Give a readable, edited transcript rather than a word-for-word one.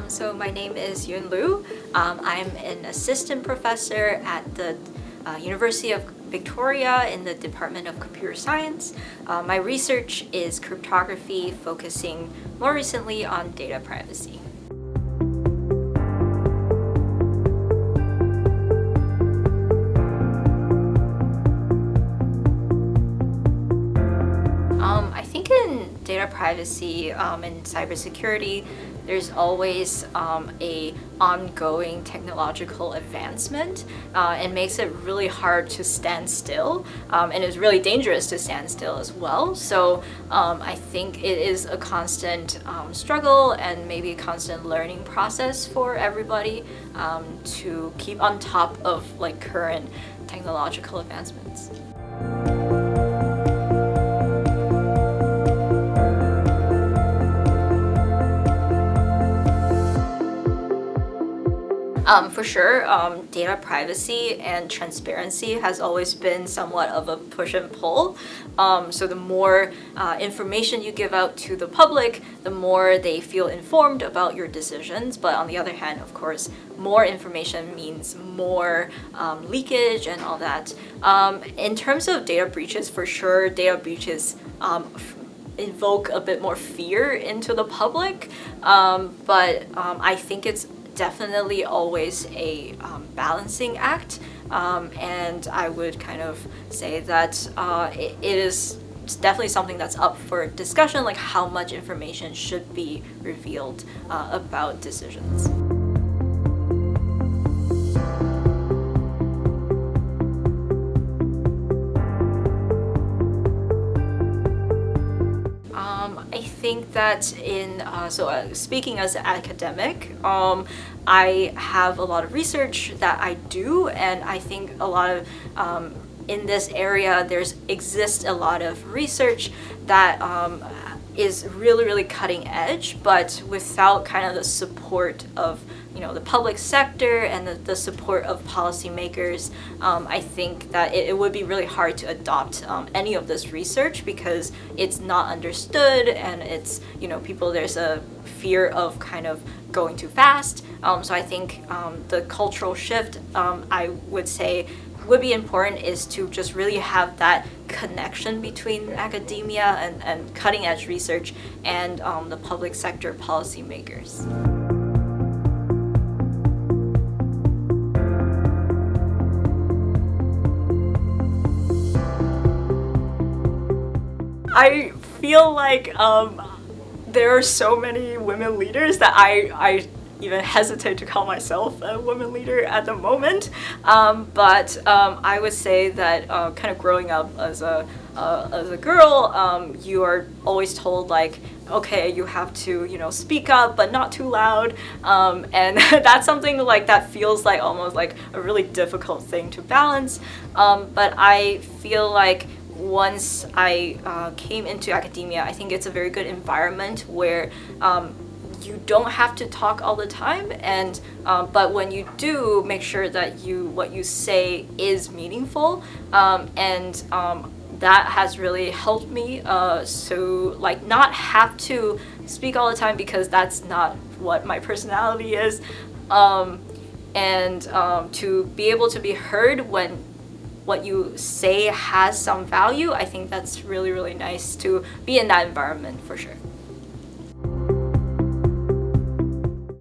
So my name is Yun Liu. I'm an assistant professor at the University of Victoria in the Department of Computer Science. My research is cryptography, focusing more recently on data privacy. I think in data privacy and cybersecurity, there's always a ongoing technological advancement. It makes it really hard to stand still, and it's really dangerous to stand still as well. So I think it is a constant struggle and maybe a constant learning process for everybody to keep on top of like current technological advancements. For sure, data privacy and transparency has always been somewhat of a push and pull. So the more information you give out to the public, the more they feel informed about your decisions. But on the other hand, of course, more information means more leakage and all that. In terms of data breaches, for sure, data breaches invoke a bit more fear into the public. But I think it's definitely always a balancing act, and I would kind of say that it is definitely something that's up for discussion, like how much information should be revealed about decisions. I think that speaking as an academic, I have a lot of research that I do, and I think a lot of in this area exists a lot of research that is really cutting edge, but without kind of the support of the public sector and the support of policymakers, I think that it would be really hard to adopt any of this research because it's not understood, and it's there's a fear of kind of going too fast. So I think the cultural shift, I would say, would be important is to just really have that connection between academia and cutting edge research and the public sector policymakers. I feel like there are so many women leaders that I even hesitate to call myself a women leader at the moment. But I would say that kind of growing up as a girl, you are always told like, okay, you have to speak up but not too loud, and that's something like that feels like almost like a really difficult thing to balance. But I feel like once I came into academia, I think it's a very good environment where you don't have to talk all the time, and but when you do, make sure that what you say is meaningful, and that has really helped me. So like not have to speak all the time because that's not what my personality is, and to be able to be heard when what you say has some value. I think that's really nice to be in that environment for sure.